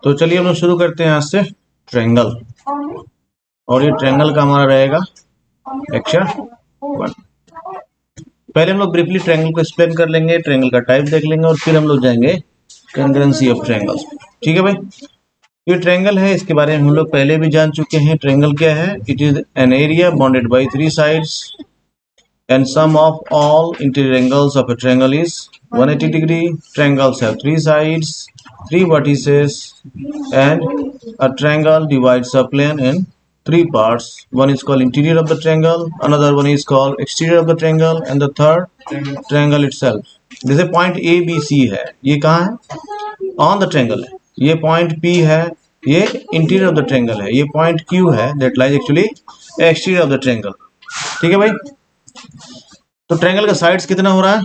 तो चलिए हम लोग शुरू करते हैं आज से ट्रायंगल। और ये ट्रायंगल का हमारा रहेगा लेक्चर 1। पहले हम लोग ब्रीफली ट्रायंगल को एक्सप्लेन कर लेंगे, ट्रायंगल का टाइप देख लेंगे और फिर हम लोग जाएंगे कंकरेंसी ऑफ ट्रायंगल्स। ठीक है भाई, ये ट्रायंगल है, इसके बारे में हम लोग पहले भी जान चुके हैं। ट्रायंगल क्या है? It is an area bounded by 3 sides and sum of all interior angles of a triangle is 180 degree. Triangles have 3 sides, 3 vertices, and a triangle divides a plane in 3 parts. One is called interior of the triangle, another one is called exterior of the triangle, and the third triangle itself. जैसे point A B C है, ये कहाँ है? On the triangle है। ये point P है, ये interior of the triangle है। ये point Q है, that lies actually exterior of the triangle। ठीक है भाई, तो ट्रायंगल का साइड्स कितना हो रहा है?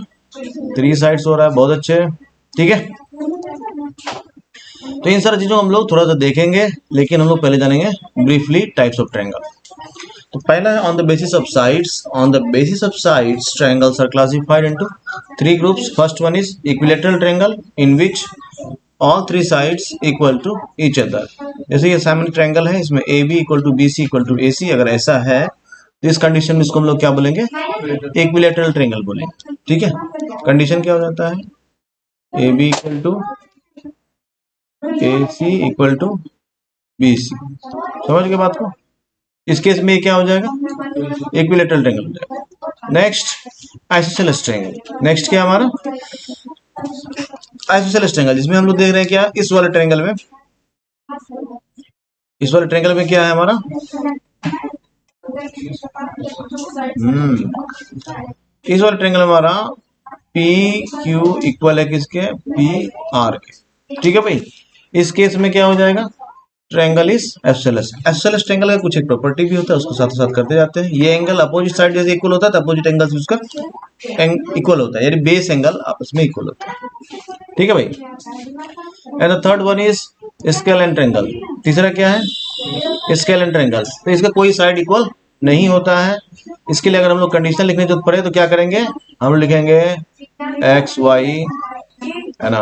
3 साइड्स हो रहा है। बहुत अच्छे, ठीक है। तो इन सारी चीजों हम लोग थोड़ा सा देखेंगे, लेकिन हम लोग पहले जानेंगे ब्रीफली टाइप्स ऑफ ट्रायंगल। तो पहला है on the basis of sides. On the basis of sides triangles are classified into 3 groups. First one is equilateral triangle in which all 3 sides equal to each other. जैसे ये symmetric triangle है, इसमें A B equal to B C equal to A C. अगर ऐसा है तो इस condition में इसको हम लोग क्या बोलेंगे? इक्विलैटरल ट्रायंगल बोलेंगे। ठीक है, कंडीशन क्या हो जाता है? A B equal to A C equal to B C. समझ गए बात को? इस केस में क्या हो जाएगा? इक्विलैटरल ट्रायंगल हो जाएगा। Next isosceles triangle. नेक्स्ट क्या हमारा? आइसोसेलेस ट्रायंगल, जिसमें हम लोग देख रहे हैं क्या इस वाले ट्रायंगल में, इस वाले ट्रायंगल में क्या है हमारा? इस वाले ट्रायंगल में हमारा पी क्यू इक्वल है किसके? पी आर के। ठीक है भाई, इस केस में क्या हो जाएगा? Triangle is isosceles. Isosceles triangle का कुछ एक प्रॉपर्टी भी होता है, उसको साथ साथ करते जाते हैं। ये एंगल अपोजिट साइड जैसे इक्वल होता है तो अपोजिट एंगल से उसका इक्वल होता है, यानी बेस एंगल आपस में इक्वल होता है। ठीक है भाई। And the third one is scale and triangle. तीसरा क्या है? Scale and triangle. तो इसका कोई साइड इक्वल नहीं होता है। इसके लिए अगर हम लोग कंडीशन लिखने की जरूरत पड़े तो क्या करेंगे? हम लिखेंगे एक्स वाई, है ना,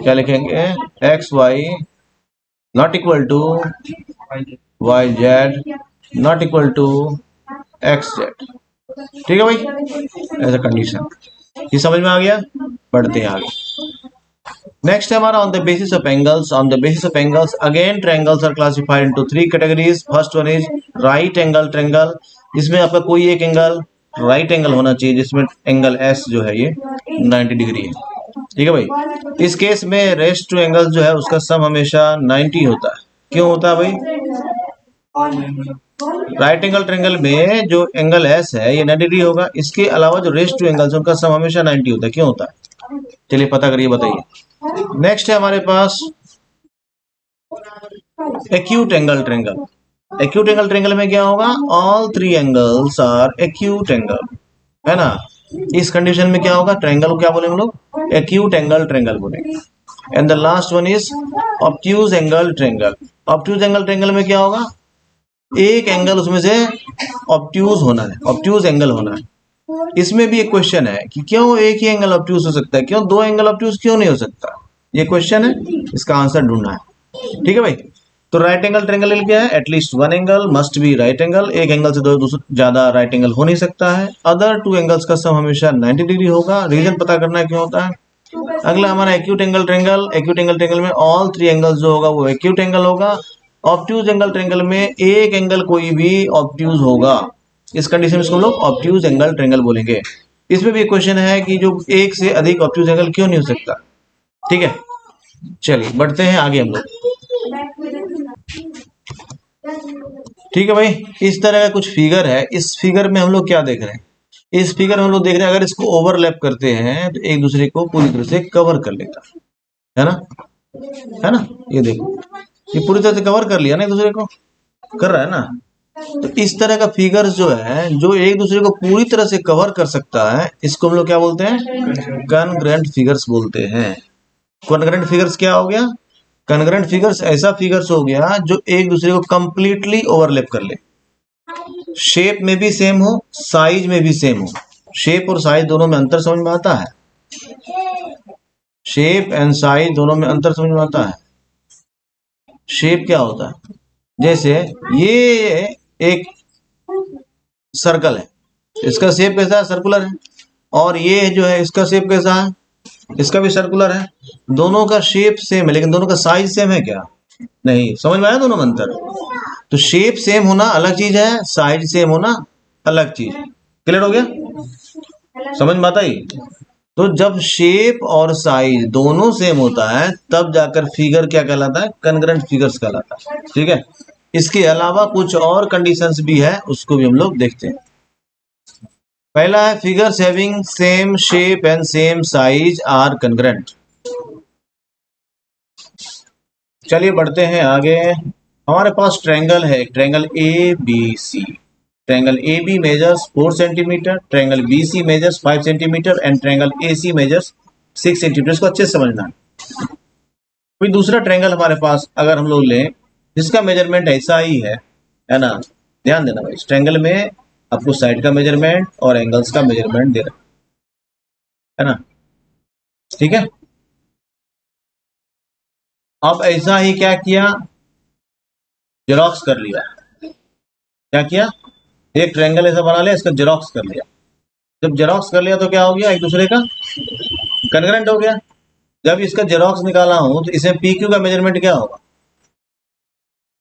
क्या लिखेंगे? X Y not equal to Y Z not equal to X Z. ठीक है भाई, ऐसा कंडीशन। ये समझ में आ गया? पढ़ते हैं आगे। नेक्स्ट है हमारा on the basis of angles. On the basis of angles again triangles are classified into 3 categories. First one is right angle triangle. इसमें आपका कोई एक एंगल राइट एंगल होना चाहिए, जिसमें एंगल एस जो है ये 90 डिग्री है। ठीक है भाई, इस केस में रेस्ट टू एंगल जो है उसका सम हमेशा 90 होता है। क्यों होता है भाई? राइट एंगल ट्रायंगल में जो एंगल एस है ये 90 डिग्री होगा। इसके अलावा जो रेस्ट टू एंगल्स उनका सम हमेशा 90 होता है। क्यों होता है? चलिए पता करिए, बताइए। नेक्स्ट है हमारे पास acute angle triangle. Acute angle triangle में क्या होगा? All 3 angles are acute angle, है ना। इस कंडीशन में क्या होगा? ट्रायंगल को क्या बोलेंगे हम लोग? एक्यूट एंगल ट्रायंगल बोलेंगे। And the last one is obtuse angle triangle. Obtuse angle triangle में क्या होगा? एक एंगल उसमें से ऑब्ट्यूज होना है, ऑब्ट्यूज एंगल होना है। इसमें भी एक क्वेश्चन है कि क्यों एक ही एंगल ऑब्ट्यूज हो सकता है, क्यों 2 एंगल ऑब्ट्यूज क्यों नहीं हो सकता? ये क्वेश्चन है, इसका आंसर ढूंढना है। ठीक है भाई। तो राइट एंगल ट्रायंगल क्या है? At least 1 angle must B right angle. एक एंगल से दो ज्यादा राइट एंगल हो नहीं सकता है। अदर 2 एंगल्स का सम हमेशा 90 डिग्री होगा। रीजन पता करना है क्यों होता है। अगला हमारा acute angle triangle. Acute angle triangle में ऑल 3 एंगल्स जो होगा वो एक्यूट एंगल होगा। ऑब्ट्यूज एंगल ट्रायंगल में एक एंगल कोई भी ऑब्ट्यूज होगा। इस कंडीशन में इसको हम लोग ऑब्ट्यूज एंगल ट्रायंगल बोलेंगे। इसमें भी एक क्वेश्चन है कि जो एक से अधिक ऑब्ट्यूज एंगल क्यों नहीं हो सकता। ठीक है, चलिए बढ़ते हैं आगे हम लोग। ठीक है भाई, इस तरह का कुछ फिगर है। इस फिगर में हम लोग क्या देख रहे हैं? इस फिगर में हम लोग देख रहे हैं अगर इसको ओवरलैप करते हैं तो एक दूसरे को पूरी तरह से कवर कर लेता है ना, है ना। ये देखो, ये पूरी तरह से कवर कर लिया ना, एक दूसरे को कर रहा है ना। तो इस तरह का फिगर्स जो है, जो एक दूसरे को पूरी तरह से कवर कर सकता है, इसको हम लोग क्या बोलते हैं? कॉन्ग्रुएंट फिगर्स बोलते हैं। कॉन्ग्रुएंट फिगर्स क्या हो गया? कॉन्ग्रुएंट फिगर्स ऐसा फिगर्स हो गया जो एक दूसरे को कंप्लीटली ओवरलैप कर ले। शेप में भी सेम हो, साइज में भी सेम हो। शेप और साइज दोनों में अंतर समझ में आता है। शेप एंड साइज दोनों में अंतर समझ में आता है। शेप क्या होता है, जैसे ये एक सर्कल है, इसका शेप कैसा है, सर्कुलर है। और ये जो है इसका शेप कैसा है, इसका भी सर्कुलर है। दोनों का शेप सेम है लेकिन दोनों का साइज सेम है क्या, नहीं। समझ में आया दोनों में अंतर। तो शेप सेम होना अलग चीज है, साइज सेम होना अलग चीज। क्लियर हो गया, समझ में आता ही। तो जब शेप और साइज दोनों सेम होता है तब जाकर फिगर क्या कहलाता है, कनग्रेंट फिगर्स कहलाता है। ठीक है, इसके अलावा कुछ और कंडीशंस भी है, उसको भी हम लोग देखते हैं। पहला है figures having same shape and same size are congruent. चलिए बढ़ते हैं आगे। हमारे पास ट्रायंगल है, triangle A B C. Triangle A B measures 4 centimetre, triangle B C measures 5 centimetre and triangle A C measures 6 centimetre. इसको अच्छे से समझना है। कोई दूसरा ट्रायंगल हमारे पास अगर हम लोग लें जिसका मेजरमेंट ऐसा ही है ना। ध्यान देना भाई, इस ट्रायंगल में आपको साइड का मेजरमेंट और एंगल्स का मेजरमेंट दे रहा है ना। ठीक है, अब ऐसा ही क्या किया, जेरॉक्स कर लिया। क्या किया, एक ट्रायंगल ऐसा बना लिया, इसका जेरॉक्स कर लिया। जब जेरॉक्स कर लिया तो क्या हो गया, एक दूसरे का कनग्रेंट हो गया। जब इसका जेरॉक्स निकाला हूं तो इसमें पी क्यू का मेजरमेंट क्या होगा,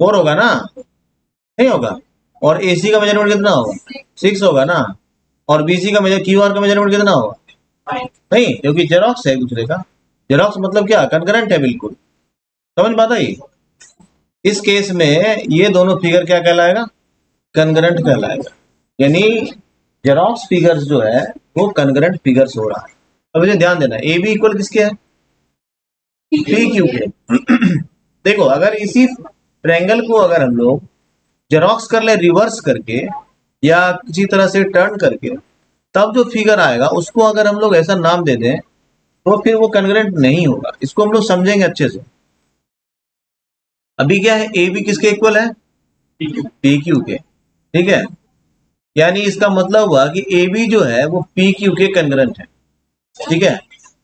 4 होगा ना, नहीं होगा। और एसी का मेजरमेंट कितना होगा, 6 होगा ना। और बीसी का मेजर क्यू आर का मेजरमेंट कितना होगा, नहीं, क्योंकि जेरॉक्स है एक दूसरे का। जेरॉक्स मतलब क्या, कनकरेंट है बिल्कुल। समझ पाता ही। इस केस में ये दोनों फिगर क्या कहलाएगा, कनकरेंट कहलाएगा। यानी जेरॉक्स फिगर्स जो है वो कनकरेंट फिगर्स हो रहा है। अब इसे ध्यान देना, ए बी इक्वल किसके है, पी क्यू के। देखो अगर इसी ट्रायंगल को अगर हम लोग जेरॉक्स कर ले रिवर्स करके या किसी तरह से टर्न करके, तब जो फिगर आएगा उसको अगर हम लोग ऐसा नाम दे दें तो फिर वो कन्ग्रेंट नहीं होगा। इसको हम लोग समझेंगे अच्छे से। अभी क्या है, ए बी किसके इक्वल है, पी क्यू के। ठीक है, यानी इसका मतलब हुआ कि ए बी जो है वो पी क्यू के कन्ग्रेंट है। ठीक है,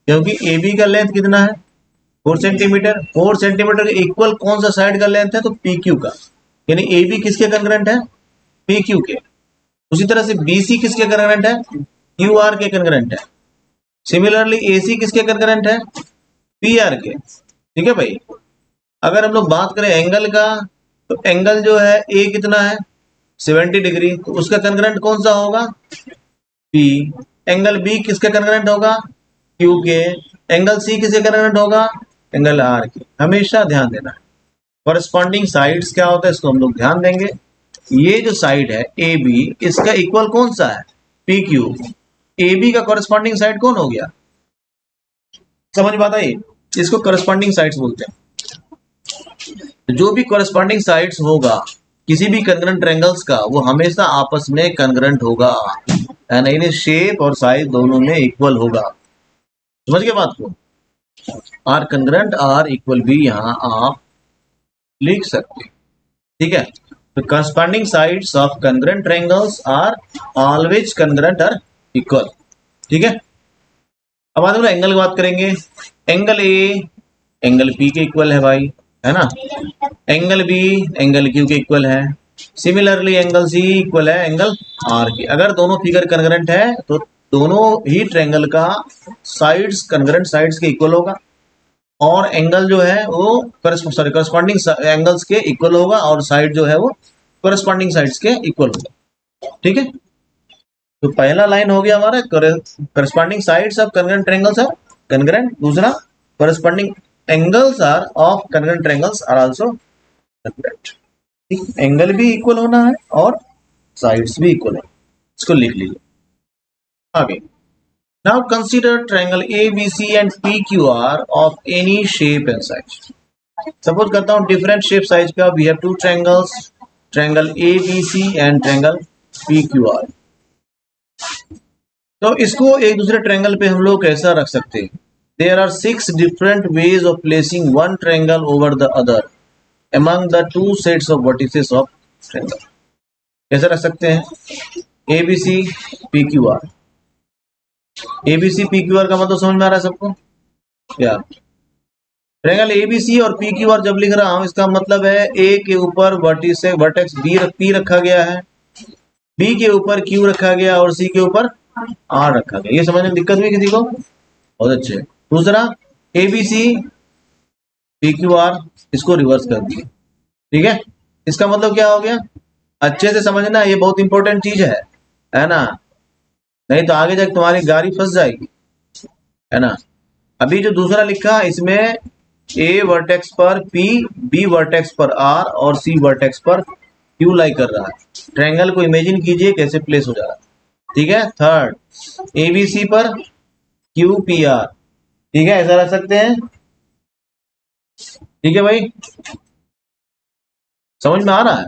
क्योंकि ए बी का लेंथ कितना है, 4 सेंटीमीटर। 4 सेंटीमीटर के इक्वल कौन सा साइड का लेंथ है, तो पी क्यू का। यानी ए बी किसके कन्ग्रेंट है, पी क्यू के। उसी तरह से बीसी किसके कन्ग्रेंट है, क्यू आर के कन्ग्रेंट है। सिमिलरली एसी किसके कन्ग्रेंट है, पी आर के। ठीक है भाई, अगर हम लोग बात करें एंगल का, तो एंगल जो है ए कितना है, 70 डिग्री, तो उसका कन्ग्रेंट कौन सा होगा, पी। एंगल बी किसके कन्ग्रेंट होगा, क्यू के। एंगल सी किसके कन्ग्रेंट होगा, एंगल आर के। हमेशा ध्यान देना है कॉरेस्पॉन्डिंग साइड्स क्या होता है, इसको हम लोग ध्यान देंगे। ये जो साइड है ए बी, इसका इक्वल कौन सा है, पी क्यू। ए बी का कॉरेस्पॉन्डिंग साइड कौन हो गया, समझ में आता है, इसको कॉरेस्पॉन्डिंग साइड्स बोलते हैं। जो भी कॉरेस्पॉन्डिंग साइड्स होगा किसी भी कन्ग्रेंट ट्रायंगल्स का, वो हमेशा आपस में कन्ग्रेंट होगा, यानी शेप और साइज दोनों में इक्वल होगा। समझ गए बात को, आर कन्ग्रेंट आर इक्वल भी यहां आप लिख सकते हैं। ठीक है, the corresponding sides of congruent triangles are always congruent or equal। ठीक है, अब बाद में एंगल की बात करेंगे। एंगल ए एंगल पी के इक्वल है भाई, है ना। एंगल बी एंगल क्यू के इक्वल है। सिमिलरली एंगल सी इक्वल है एंगल आर के। अगर दोनों फिगर कन्ग्रेंट है तो दोनों ही ट्रायंगल का साइड्स कन्ग्रेंट साइड्स के इक्वल होगा, और एंगल जो है वो करस्पॉन्डिंग एंगल्स के इक्वल होगा, और साइड जो है वो करस्पॉन्डिंग साइड्स के इक्वल होगा। ठीक है, तो पहला लाइन हो गया हमारा, corresponding sides of congruent triangles are congruent. दूसरा, corresponding angles are of congruent triangles are also congruent. Angle भी इक्वल होना है और साइड्स भी इक्वल है, इसको लिख लीजिए आगे। Now consider triangle ABC and PQR of any shape and size। Suppose करता हूँ different shape size का, we have two triangles, triangle ABC and triangle PQR। तो इसको एक दूसरे ट्रायंगल पे हम लोग कैसा रख सकते हैं, there are 6 different ways of placing one triangle over the other among the two sets of vertices of triangle। कैसे रख सकते हैं, ABC PQR। ABC P Q are का मतलब समझ में आ रहा है सबको। क्या ट्रायंगल एबीसी और पी क्यू आर जब लिख रहा हूं इसका मतलब है ए के ऊपर वर्टेक्स बी पी रखा गया है, बी के ऊपर क्यू रखा गया और सी के ऊपर आर रखा गया। ये समझने में दिक्कत हुई किसी को? बहुत अच्छे। दूसरा एबीसी पी क्यू आर, इसको रिवर्स कर दिया। ठीक है, इसका मतलब क्या हो गया? अच्छे से समझना, ये बहुत इंपॉर्टेंट चीज है ना? नहीं तो आगे जाके तुम्हारी गाड़ी फंस जाएगी, है ना? अभी जो दूसरा लिखा है इसमें ए वर्टेक्स पर पी, बी वर्टेक्स पर आर और सी वर्टेक्स पर क्यू लाई कर रहा है। ट्रायंगल को इमेजिन कीजिए कैसे प्लेस हो जा रहा है। ठीक है, थर्ड एबीसी पर क्यू पी आर, ठीक है, ऐसा रख सकते हैं। ठीक है भाई, समझ में आ रहा है?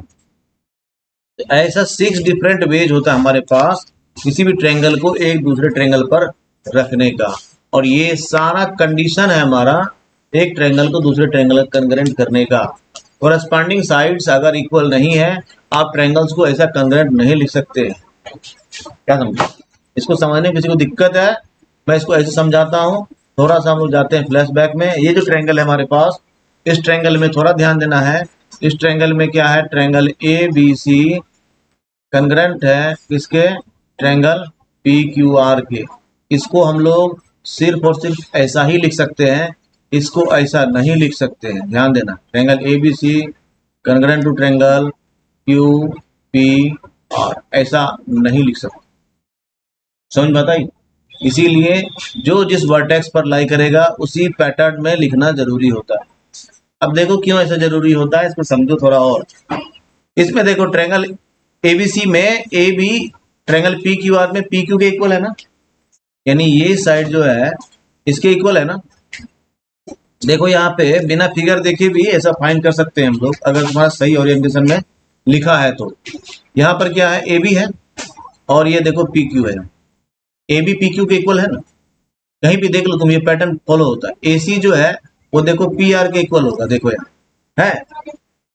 तो ऐसा 6 डिफरेंट वेज होता है हमारे पास किसी भी ट्रायंगल को एक दूसरे ट्रायंगल पर रखने का, और ये सारा कंडीशन है हमारा एक ट्रायंगल को दूसरे ट्रायंगल कन्ग्रेंट करने का। कोरस्पॉन्डिंग साइड्स अगर इक्वल नहीं है, आप ट्रायंगल्स को ऐसा कन्ग्रेंट नहीं लिख सकते। क्या समझे? इसको समझने में किसी को दिक्कत है? मैं इसको ऐसे समझाता हूँ। थोड़ा सा हम लोग जाते हैं फ्लैशबैक में। ये जो ट्रायंगल है हमारे पास, इस ट्रायंगल में थोड़ा ध्यान देना है। इस ट्रायंगल में क्या है? ट्रायंगल ए बी सी कन्ग्रेंट है किसके? ट्रायंगल पी क्यू आर के। इसको हम लोग सिर्फ और सिर्फ ऐसा ही लिख सकते हैं, इसको ऐसा नहीं लिख सकते हैं। ध्यान देना, triangle A B C congruent to triangle Q P R, ऐसा नहीं लिख सकते। समझ में आता है? इसीलिए जो जिस वर्टेक्स पर लाई करेगा उसी पैटर्न में लिखना जरूरी होता है। अब देखो क्यों ऐसा जरूरी होता है, इसको समझो थोड़ा और। इसमें देखो ट्रायंगल एबीसी में A B triangle P Q R में पी क्यू के इक्वल है ना, यानी ये साइड जो है इसके इक्वल है ना। देखो यहाँ पे बिना फिगर देखे भी ऐसा फाइंड कर सकते हैं हम लोग, अगर तुम्हारा सही ओरिएंटेशन में लिखा है तो। यहाँ पर क्या है? ए बी है और ये देखो पी क्यू है। ए बी पी क्यू के इक्वल है ना, कहीं भी देख लो तुम, ये पैटर्न फॉलो होता है। ए सी जो है वो देखो पी आर के इक्वल होगा, देखो यहाँ है।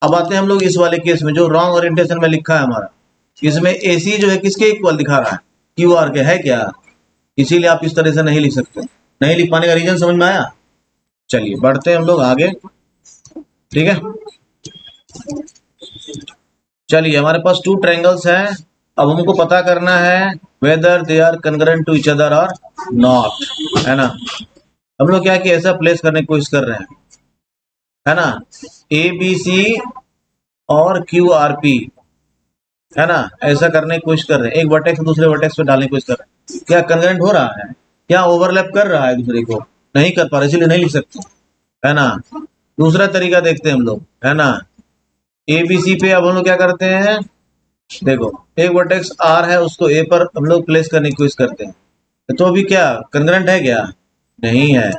अब आते हैं हम लोग इस वाले केस में जो रॉन्ग ओरिएंटेशन में लिखा है हमारा। इसमें ए सी जो है किसके इक्वल दिखा रहा है? क्यू आर के है क्या? इसीलिए आप इस तरह से नहीं लिख सकते। नहीं लिख पाने का रीजन समझ में आया? चलिए बढ़ते हैं हम लोग आगे। ठीक है, चलिए हमारे पास 2 ट्रायंगल्स हैं। अब हमको पता करना है whether they are congruent to each other और नॉट, है ना? हम लोग क्या कि ऐसा प्लेस करने की कोशिश कर रहे हैं, है ना? ए बी सी और क्यू आर पी, है ना? ऐसा करने की कोशिश कर रहे हैं, एक वर्टेक्स दूसरे वर्टेक्स पे डालने की कोशिश कर रहे हैं। क्या कन्ग्रेंट हो रहा है? क्या ओवरलैप कर रहा है दूसरे को? नहीं कर पा रहे, इसीलिए नहीं लिख सकते, है ना? दूसरा तरीका देखते हैं हम लोग, है ना? ए बी सी पे अब हम लोग क्या करते हैं? देखो एक वर्टेक्स आर है, उसको ए पर हम लोग प्लेस करने की कोशिश करते हैं, तो अभी क्या कन्ग्रेंट है? क्या नहीं है।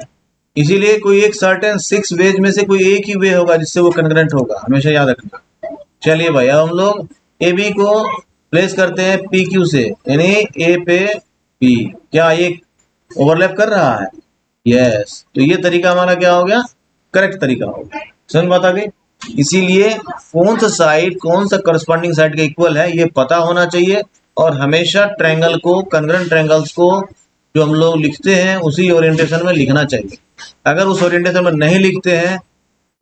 इसीलिए कोई एक सर्टेन 6 वेज में से कोई एक ही वे होगा जिससे वो कन्ग्रेंट होगा, हमेशा याद रखना। चलिए भाई, अब हम लोग ए बी को प्लेस करते हैं पी क्यू से, यानी ए पे पी। क्या ये ओवरलैप कर रहा है? यस, तो ये तरीका हमारा क्या हो गया? करेक्ट तरीका हो गया। समझ बात आ गई? इसीलिए कौन सा साइड कौन सा करस्पॉन्डिंग साइड का इक्वल है ये पता होना चाहिए, और हमेशा ट्रायंगल को, कन्ग्रेंट ट्रायंगल्स को जो हम लोग लिखते हैं उसी ओरिएंटेशन में लिखना चाहिए। अगर उस ओरिएंटेशन में नहीं लिखते हैं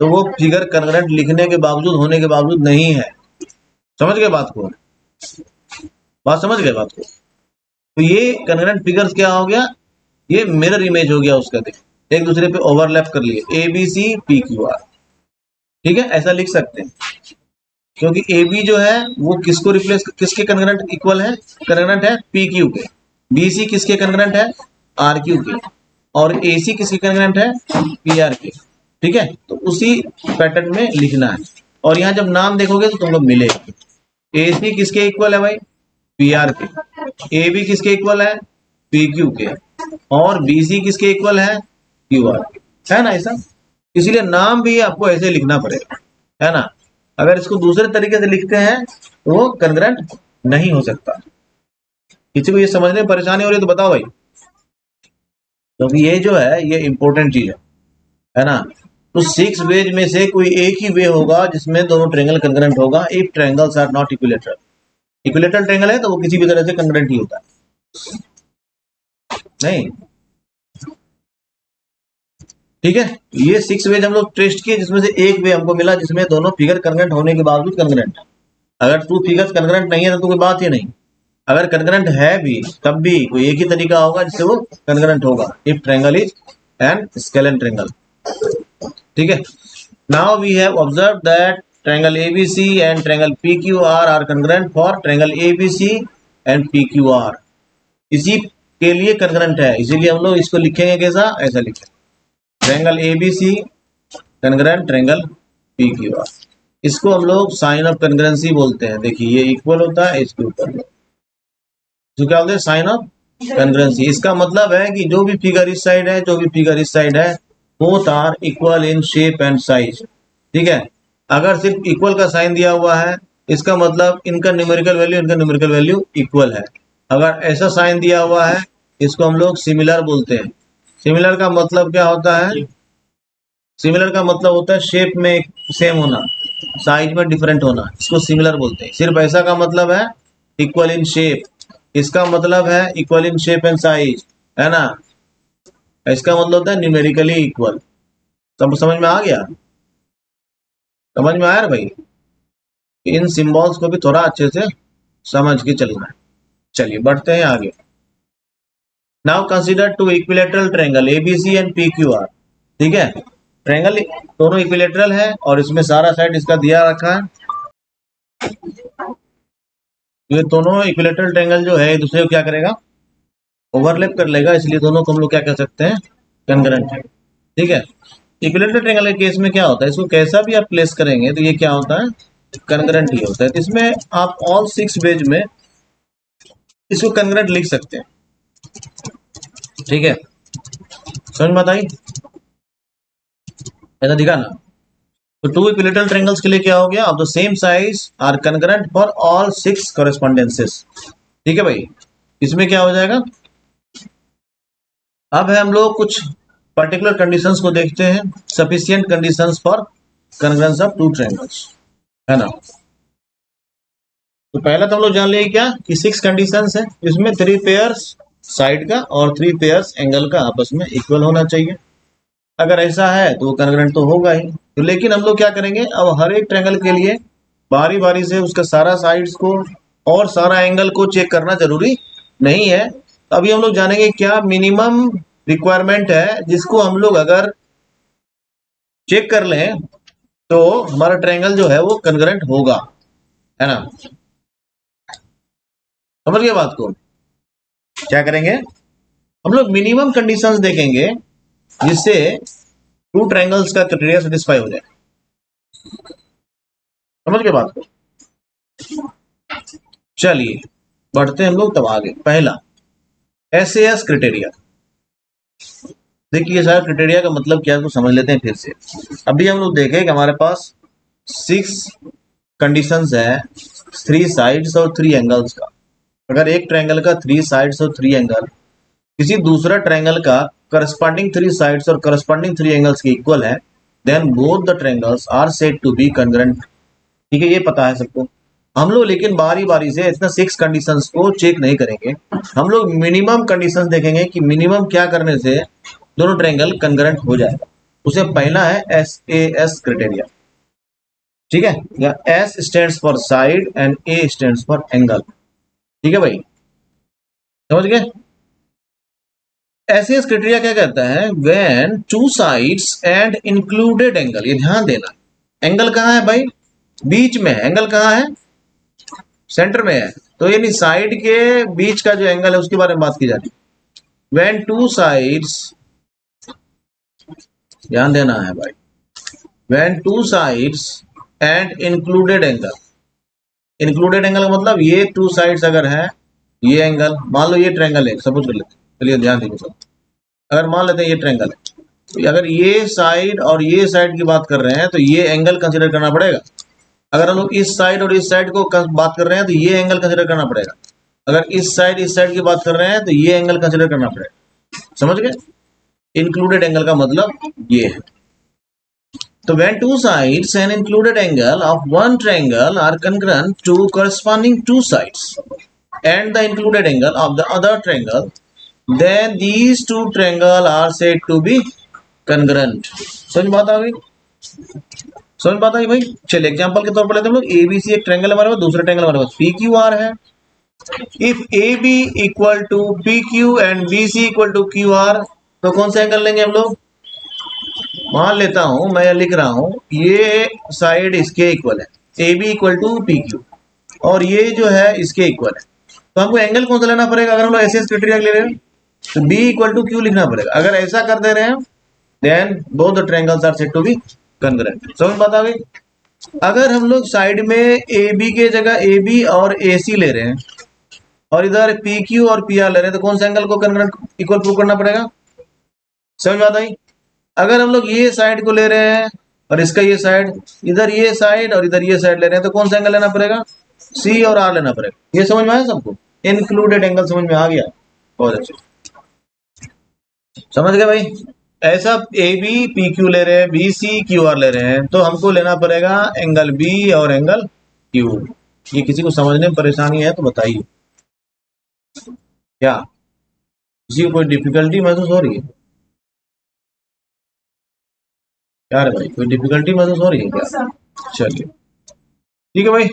तो वो फिगर कन्ग्रेंट लिखने के बावजूद, होने के बावजूद नहीं है। समझ गए बात को? बात समझ गए बात को? तो ये कन्ग्रेंट फिगर्स क्या हो गया? ये मिरर इमेज हो गया उसका, देख एक दूसरे पे ओवरलैप कर लिए, A B C P Q R. ठीक है, ऐसा लिख सकते हैं, क्योंकि ए बी जो है वो किसको रिप्लेस, किसके कन्ग्रेंट इक्वल है? कन्ग्रेंट है पी क्यू के। बी सी किसके कन्ग्रेंट है? आर क्यू के। और ए सी किसके कन्ग्रेंट है? पी आर के। ठीक है, तो उसी पैटर्न में लिखना है। और यहाँ जब नाम देखोगे तो तुमको मिलेगा, ए सी किसके इक्वल है भाई? पी आर के। ए बी किसके इक्वल है? पी क्यू के। और बी सी किसके इक्वल है? क्यू आर के, है ना? ऐसा, इसीलिए नाम भी आपको ऐसे लिखना पड़ेगा, है ना? अगर इसको दूसरे तरीके से लिखते हैं तो वो कन्ग्रेंट नहीं हो सकता। किसी को ये समझने में परेशानी हो रही है तो बताओ भाई, क्योंकि ये जो है ये इंपॉर्टेंट चीज है ना? तो 6 वेज में से कोई एक ही वे होगा जिसमें दोनों ट्रायंगल कन्ग्रेंट होगा, if triangles are not equilateral. Equilateral triangle है तो वो किसी भी तरह से कन्ग्रेंट ही होता है। नहीं, ठीक है, ये 6 वेज हम लोग टेस्ट किए, जिसमें से एक वे हमको मिला जिसमें दोनों फिगर कन्ग्रेंट होने के बावजूद कन्ग्रेंट है। अगर 2 फिगर्स कन्ग्रेंट नहीं है तो कोई बात ही नहीं। अगर कन्ग्रेंट है भी तब भी कोई एक ही तरीका होगा जिससे वो कन्ग्रेंट होगा, if triangle is an scalene triangle. ठीक है, now we have observe that triangle ABC and triangle PQR are congruent for triangle ABC and PQR। इसी के लिए कन्ग्रेंट है, इसीलिए हम लोग इसको लिखेंगे कैसा, ऐसा लिखेंगे, ट्रायंगल ABC कन्ग्रेंट ट्रायंगल PQR। इसको हम लोग साइन ऑफ कन्ग्रेंसी बोलते हैं। देखिए ये इक्वल होता है इसके ऊपर, तो क्या बोलते हैं, साइन ऑफ कन्ग्रेंसी। इसका मतलब है कि जो भी फिगर इस साइड है, जो भी फिगर इस साइड है, both are equal in shape and size. ठीक है, अगर सिर्फ इक्वल का साइन दिया हुआ है, इसका मतलब इनका न्यूमेरिकल वैल्यू, इनका न्यूमेरिकल वैल्यू इक्वल है। अगर ऐसा साइन दिया हुआ है, इसको हम लोग सिमिलर बोलते हैं। सिमिलर का मतलब क्या होता है, सिमिलर का मतलब होता है शेप में सेम होना, साइज में डिफरेंट होना, इसको सिमिलर बोलते हैं। सिर्फ ऐसा का मतलब है इक्वल इन शेप, इसका मतलब है equal in shape and size, है ना। इसका मतलब होता है न्यूमेरिकली इक्वल। सब समझ में आ गया, समझ में आया ना भाई। इन सिंबल्स को भी थोड़ा अच्छे से समझ के चलना है। चलिए बढ़ते हैं आगे। Now consider two equilateral triangle ABC and PQR। ठीक है, ट्रायंगल दोनों इक्विलेटरल है और इसमें सारा साइड इसका दिया रखा है। ये दोनों इक्विलेटरल ट्रायंगल जो है एक दूसरे को क्या करेगा, ओवरलैप कर लेगा, इसलिए दोनों को हम लोग क्या कह सकते हैं, कन्ग्रेंट है। ठीक है, इक्विलेटरल ट्रायंगल के केस में क्या होता है, इसको कैसा भी आप प्लेस करेंगे तो ये क्या होता है, कन्ग्रेंट ही होता है। तो इसमें आप ऑल 6 वेज में इसको कन्ग्रेंट लिख सकते हैं। ठीक है, समझ में आई, ऐसा दिखा ना। तो 2 इक्विलेटरल ट्रायंगल्स के लिए क्या हो गया, of the same size are congruent for all 6 correspondences. ठीक है भाई, इसमें क्या हो जाएगा, अब है हम लोग कुछ पर्टिकुलर कंडीशंस को देखते हैं, sufficient conditions for congruence of 2 triangles, है ना। तो पहला तो हम लोग जान लिए क्या कि 6 कंडीशंस है, इसमें 3 पेयर्स साइड का और 3 पेयर्स एंगल का आपस में इक्वल होना चाहिए। अगर ऐसा है तो वो कन्ग्रेंट तो होगा ही। तो लेकिन हम लोग क्या करेंगे, अब हर एक ट्रायंगल के लिए बारी बारी से उसका सारा साइड्स को और सारा एंगल को चेक करना जरूरी नहीं है। तो अभी हम लोग जानेंगे क्या मिनिमम रिक्वायरमेंट है जिसको हम लोग अगर चेक कर लें तो हमारा ट्रायंगल जो है वो कन्ग्रेंट होगा, है ना। समझ गए बात को। क्या करेंगे, हम लोग मिनिमम कंडीशंस देखेंगे जिससे 2 ट्रायंगल्स का क्राइटेरिया सेटिस्फाई हो जाए। समझ गए बात को। चलिए बढ़ते हैं हम लोग तब आगे। पहला SAS क्राइटेरिया। देखिए सारा क्राइटेरिया का मतलब क्या है, समझ लेते हैं फिर से। अभी हम लोग देखें कि हमारे पास 6 कंडीशंस है, 3 साइड्स और 3 एंगल्स का। अगर एक ट्रायंगल का 3 साइड्स और 3 एंगल किसी दूसरा ट्रायंगल का करस्पॉन्डिंग 3 साइड्स और करस्पॉन्डिंग 3 एंगल्स के इक्वल है, then both the triangles are said to be congruent. ठीक है, ये पता है सबको। हम लोग लेकिन बारी बारी से इतना 6 कंडीशंस को चेक नहीं करेंगे, हम लोग मिनिमम कंडीशंस देखेंगे कि मिनिमम क्या करने से दोनों ट्रायंगल कन्ग्रेंट हो जाएगा। उसे पहला है SAS क्राइटेरिया। ठीक है, या S stands for side and A stands for angle. ठीक है भाई, समझ गए। SAS क्राइटेरिया क्या कहता है, when 2 sides and included angle. ये ध्यान देना, एंगल कहाँ है भाई, बीच में है। एंगल कहाँ है, सेंटर में है। तो यानी साइड के बीच का जो एंगल है उसके बारे में बात की जा रही है। व्हेन 2 साइड्स, ध्यान देना है भाई, when 2 sides and included angle. Included angle का मतलब ये 2 साइड्स अगर है, ये एंगल मान लो ये ट्रायंगल है, सपोज कर लेते हैं। चलिए ध्यान दीजिए, अगर मान लेते हैं ये ट्रायंगल है, तो अगर ये साइड और ये साइड की बात कर रहे हैं तो ये एंगल कंसीडर करना पड़ेगा। अगर हम लोग इस साइड और इस साइड को बात कर रहे हैं तो ये एंगल कंसीडर करना पड़ेगा। अगर इस साइड की बात कर रहे हैं तो ये एंगल कंसीडर करना पड़ेगा। समझ गए, इंक्लूडेड एंगल का मतलब ये है। तो when 2 sides and included angle of one triangle are congruent to corresponding 2 sides and the included angle of the other triangle, then these 2 triangles are said to be congruent. समझ बात आ गई? समझ बात आई भाई? चलिए एग्जांपल के तौर पर लेते हैं हम लोग, एबीसी एक ट्रायंगल हमारे पास, दूसरा ट्रायंगल हमारे पास पीक्यूआर है। If AB equal to PQ and BC equal to QR, तो कौन सा एंगल लेंगे हम लोग? मान लेता हूं, मैं लिख रहा हूं, ये साइड इसके इक्वल है, AB इक्वल टू PQ, और ये जो है इसके इक्वल है। तो हमको एंगल कौन सा लेना पड़ेगा? अगर हम लोग ऐसे क्राइटेरिया ले रहे हैं तो B इक्वल टू Q लिखना पड़ेगा। अगर ऐसा कर दे रहे हैं then both the triangles are said to be congruent. समझ बात आ गई? अगर हम लोग साइड में AB के जगह AB और AC ले रहे हैं और इधर PQ और PR ले रहे हैं, तो कौन सा एंगल को कंग्रेंट इक्वल प्रूव करना पड़ेगा? समझ बात आई? अगर हम लोग ये साइड को ले रहे हैं और इसका ये साइड, इधर ये साइड और इधर ये साइड ले रहे हैं, तो कौन सा एंगल लेना पड़ेगा? C और R लेना पड़ेगा। ये समझ में आया सबको? इंक्लूडेड एंगल समझ में आ गया? बहुत अच्छे, समझ गए भाई? ऐसा AB PQ ले रहे हैं, BC QR ले रहे हैं, तो हमको लेना पड़ेगा एंगल B और एंगल Q। ये किसी को समझने में परेशानी है तो बताइए, क्या किसी को कोई डिफिकल्टी महसूस हो रही है? क्या रे भाई, कोई डिफिकल्टी महसूस हो रही है क्या? चलिए ठीक है भाई।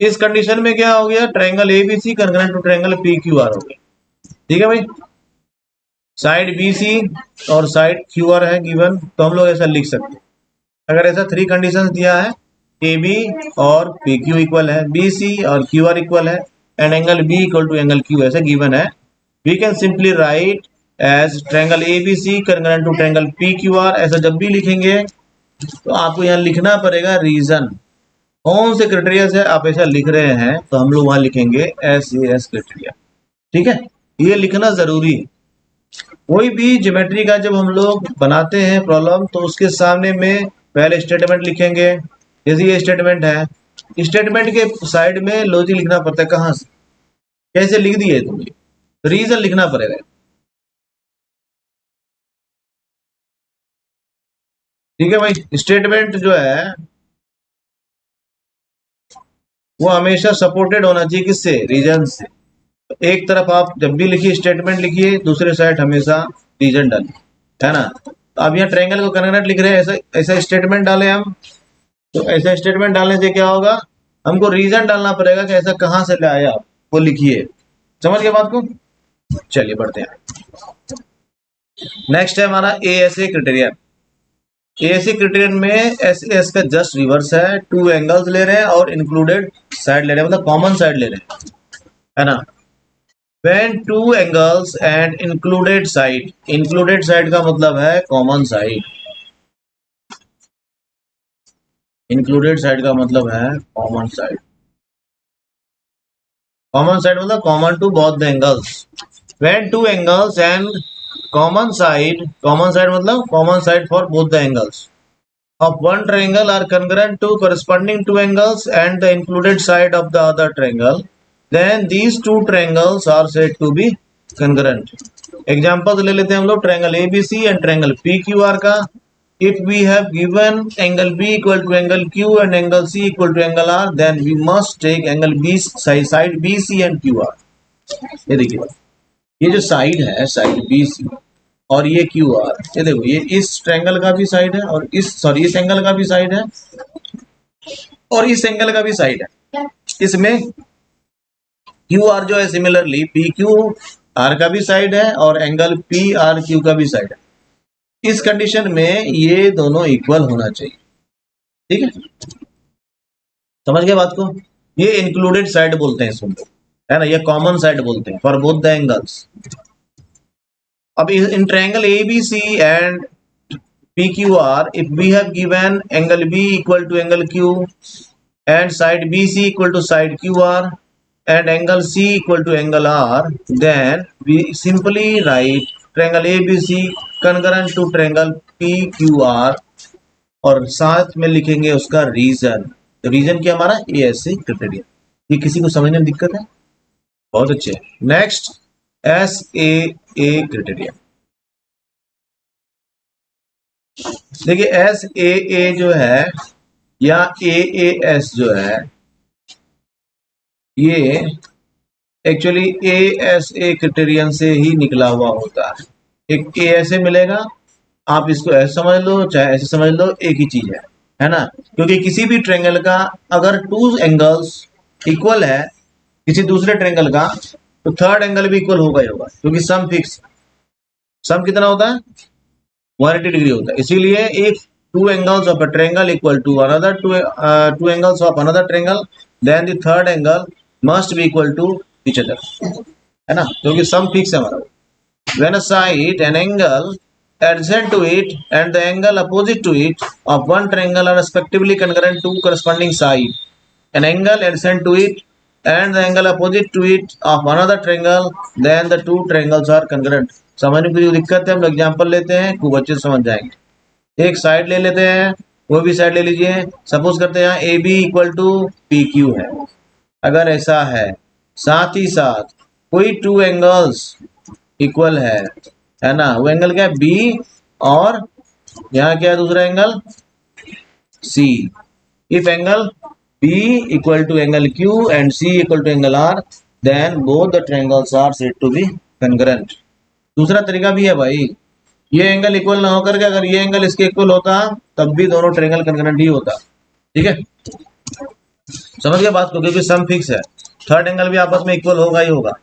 इस कंडीशन में क्या हो गया? Triangle ABC congruent to triangle PQR हो गया। ठीक है भाई, साइड BC और साइड QR है गिवन, तो हम लोग ऐसा लिख सकते हैं। अगर ऐसा 3 कंडीशंस दिया है, AB और PQ इक्वल है, BC और QR इक्वल है, and angle B equal to angle Q ऐसा गिवन है, we can simply write as triangle ABC congruent to triangle PQR। ऐसा जब भी लिखेंगे तो आपको यहाँ लिखना पड़ेगा रीजन, कौन से क्राइटेरिया से आप ऐसा लिख रहे हैं, तो हम लोग वहां लिखेंगे SAS क्राइटेरिया। ठीक है, ये लिखना जरूरी है। कोई भी ज्योमेट्री का जब हम लोग बनाते हैं प्रॉब्लम, तो उसके सामने में पहले स्टेटमेंट लिखेंगे। जैसे ये स्टेटमेंट है, स्टेटमेंट के साइड में लॉजिक लिखना पड़ता है, कहाँ से कैसे लिख दिए तुमने, रीजन लिखना पड़ेगा। ठीक है भाई, स्टेटमेंट जो है वो हमेशा सपोर्टेड होना चाहिए, किससे? रीजन से। एक तरफ आप जब भी लिखिए स्टेटमेंट लिखिए, दूसरे साइड हमेशा रीजन डालिए, है ना? तो अब यहाँ ट्रायंगल को कनेक्ट लिख रहे हैं, ऐसा ऐसा स्टेटमेंट डालें हम, तो ऐसा स्टेटमेंट डालने से क्या होगा? हमको रीजन डालना पड़ेगा कि ऐसा कहाँ से ले आया आप, वो लिखिए। समझ गए बात को? चलिए बढ़ते हैं। नेक्स्ट है हमारा ASA क्राइटेरियन। ASA क्राइटेरियन में SAS का जस्ट रिवर्स है, 2 एंगल्स ले रहे हैं और इंक्लूडेड साइड ले रहे हैं, मतलब कॉमन साइड ले रहे हैं, है ना? When 2 angles and included side का मतलब है कॉमन साइड, इंक्लूडेड साइड का मतलब है कॉमन साइड। कॉमन साइड मतलब common to both the angles. When 2 angles and common side मतलब common side for both the angles of one triangle are congruent to corresponding 2 angles and the included side of the other triangle, then these 2 triangles are said to be congruent. Example ले लेते हैं हम लोग triangle ABC and triangle PQR का। If we have given angle B equal to angle Q and angle C equal to angle R, then we must take angle B side BC and QR। ये देखिए, ये जो side है side BC और ये QR, ये देखो ये इस ट्रायंगल का भी साइड है और इस एंगल का भी साइड है और इस एंगल का भी साइड है। इसमें QR जो है सिमिलरली PQR का भी साइड है और एंगल PRQ का भी साइड है। इस कंडीशन में ये दोनों इक्वल होना चाहिए। ठीक है, समझ गए बात को? ये इंक्लूडेड साइड बोलते हैं इसको, है ना? ये कॉमन साइड बोलते हैं फॉर बोथ द एंगल्स। अब in triangle ABC and PQR, if we have given angle B equal to angle Q and side BC equal to side QR and angle C equal to angle R, then we simply write triangle ABC congruent to triangle PQR और साथ में लिखेंगे उसका reason. तो reason क्या हमारा? ASA criteria. ये किसी को समझने में दिक्कत है? बहुत अच्छे। Next SAA criteria. देखिए SAA जो है या AAS जो है, ये एक्चुअली ASA क्राइटेरियन से ही निकला हुआ होता है। एक ए ऐसे मिलेगा, आप इसको ऐसे समझ लो चाहे ऐसे समझ लो, एक ही चीज है ना। क्योंकि किसी भी ट्रायंगल का अगर टू एंगल्स इक्वल है किसी दूसरे ट्रायंगल का, तो थर्ड एंगल भी इक्वल होगा ही होगा, क्योंकि सम फिक्स। सम कितना होता है? 180 डिग्री होता है। इसीलिए if two angles of a triangle equal to another two angles of another triangle, then the third angle must be equal to each other, है ना, क्योंकि सम फिक्स है हमारा। When a side, an angle adjacent to it and the angle opposite to it of one triangle are respectively congruent to corresponding side, an angle adjacent to it and the angle opposite to it of another triangle, then the two triangles are congruent. समझने की जो दिक्कत है हम example लेते हैं, खूब अच्छे से समझ जाएंगे। एक साइड ले लेते हैं, वो भी साइड ले लीजिए। सपोज करते हैं A B equal to P Q है। अगर ऐसा है, साथ ही साथ कोई टू एंगल्स इक्वल है ना, वो एंगल क्या है? बी, और यहाँ क्या है दूसरा angle? C. If angle B equal to angle Q and C equal to angle R, then both the triangles are said to be concurrent. दूसरा तरीका भी है भाई, ये एंगल इक्वल ना होकर के अगर ये एंगल इसके इक्वल होता तब भी दोनों ट्रायंगल कंकरेंट ही होता। ठीक है, समझ गए बात को? क्योंकि सम फिक्स है, थर्ड एंगल भी आपस में इक्वल होगा ही होगा।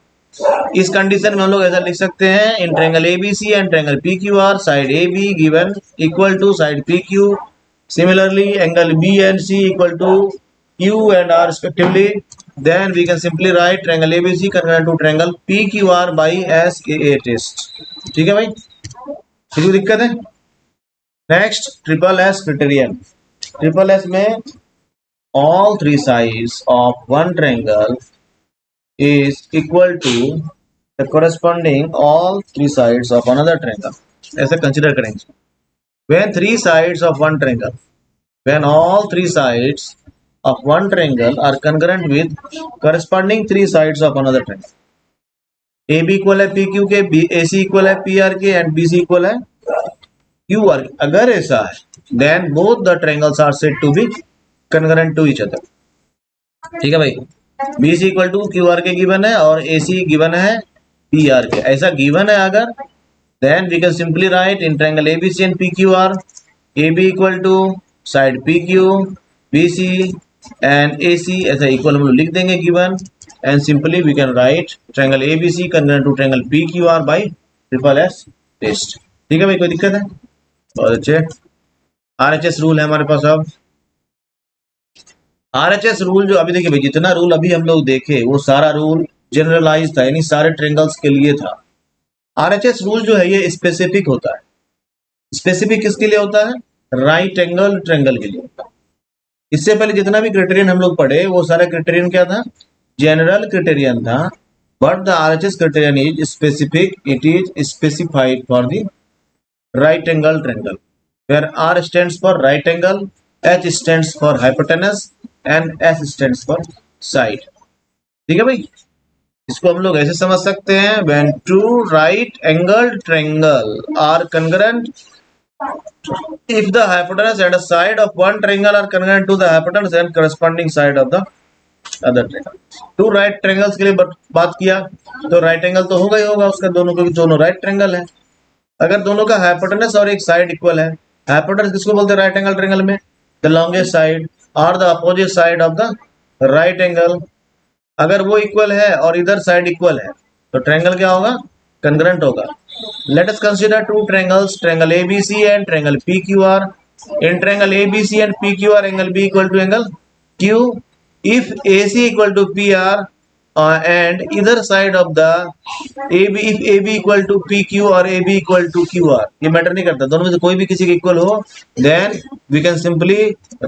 इस कंडीशन में हम लोग ऐसा लिख सकते हैं, in triangle ABC and triangle PQR side A B given equal to side P Q, similarly angle B and C equal to Q and R respectively, then we can simply write triangle ABC convert to triangle PQR by S A test. ठीक है भाई, कोई दिक्कत है? Next, triple S criterion. Triple S में all three sides of one triangle is equal to the corresponding all three sides of another triangle. ऐसे consider करेंगे, when three sides of one triangle, when all three sides of one triangle are congruent with corresponding three sides of another triangle. A B equal है P Q के, B A C equal है P R के and B C equal है Q R के। अगर ऐसा है then both the triangles are said to be congruent to each other. ठीक है भाई, B C equal to Q R के गिवन है और ए सी गिवन है पी आर के। ऐसा गिवन है अगर, then we can simply right in triangle A B C and P Q R, A B equal to side P Q, B C and A C, ऐसा equal हम लोग लिख देंगे given, and simply we can write triangle A B C congruent to triangle P Q R by triple S test. ठीक है भाई, कोई दिक्कत है? बहुत अच्छे। आरएचएस रूल है हमारे पास। अब आरएचएस रूल जो अभी देखिए भाई, जितना रूल अभी हम लोग देखे वो सारा रूल जनरलाइज था, यानी सारे ट्रायंगल्स के लिए था। आरएचएस रूल जो है ये स्पेसिफिक होता है। स्पेसिफिक किसके लिए होता है? राइट एंगल ट्रायंगल के लिए होता है। इससे पहले जितना भी क्राइटेरियन हम लोग पढ़े वो सारा क्राइटेरियन क्या था? जनरल क्राइटेरियन था। But the RHS criterion is specific, it is specified for the right angle triangle, where R stands for right angle, H stands for hypotenuse and S stands for side. ठीक है भाई, इसको हम लोग ऐसे समझ सकते हैं, when two right angle triangle are congruent if the hypotenuse and a side of one triangle are congruent to the hypotenuse and corresponding side of the other triangle। Two right triangles के लिए बात किया तो right angle तो होगा ही होगा उसका, दोनों के दोनों राइट ट्रायंगल है। अगर दोनों का हाइपोटेनस और एक साइड इक्वल है, हाइपोटेनस किसको बोलते हैं राइट एंगल ट्रायंगल में? द लॉन्गेस्ट साइड और the opposite side of the right angle. अगर वो इक्वल है और इधर साइड इक्वल है तो ट्रायंगल क्या होगा? कंग्रेंट होगा। Let us consider two triangles, triangle ABC and triangle PQR. In triangle ABC and PQR, angle B equal to angle Q. If AC equal to PR and either side of the AB, if AB equal to PQ or AB equal to QR, ये matter नहीं करता, दोनों में से कोई भी किसी के इक्वल हो, then we can simply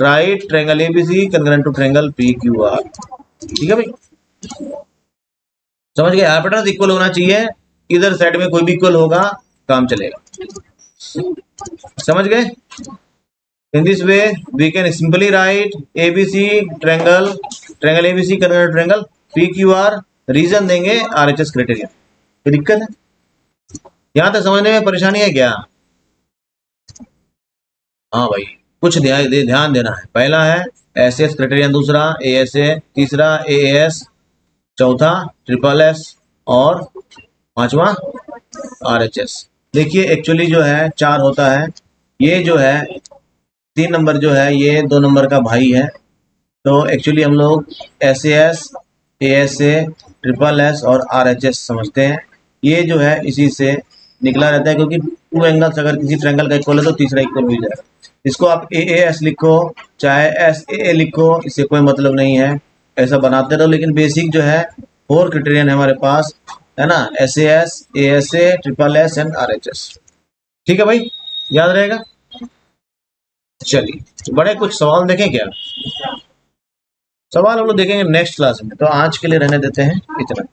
write triangle ABC congruent to triangle PQR। ठीक है भाई, समझ गए? हाइपोटेनस इक्वल होना चाहिए, इधर साइड में कोई भी इक्वल होगा, काम चलेगा। समझ गए? In this way we can simply write ABC triangle, triangle ABC convert triangle PQR, reason देंगे आरएचएस क्राइटेरिया। कोई दिक्कत है? यहां तक समझने में परेशानी है क्या? हाँ भाई, कुछ ध्यान देना है। पहला है एसएस क्राइटेरियन, दूसरा एएसए, तीसरा एएस, चौथा ट्रिपल एस और पांचवा आरएचएस। देखिए एक्चुअली जो है 4 होता है, ये जो है 3 नंबर जो है ये 2 नंबर का भाई है। तो एक्चुअली हम लोग SAS, ASA, ट्रिपल एस और RHS समझते हैं। ये जो है इसी से निकला रहता है, क्योंकि टू एंगल्स अगर किसी ट्रायंगल का इक्वल है तो तीसरा इक्वल हो जाएगा। इसको आप AAS लिखो चाहे SAA लिखो, इससे कोई मतलब नहीं है, ऐसा बनाते रहो। लेकिन बेसिक जो है 4 क्रिटेरियन है हमारे पास, है ना, SAS, ASA, triple S and RHS। ठीक है भाई, याद रहेगा। चलिए, तो बड़े कुछ सवाल देखें क्या? सवाल हम लोग देखेंगे नेक्स्ट क्लास में, तो आज के लिए रहने देते हैं इतना।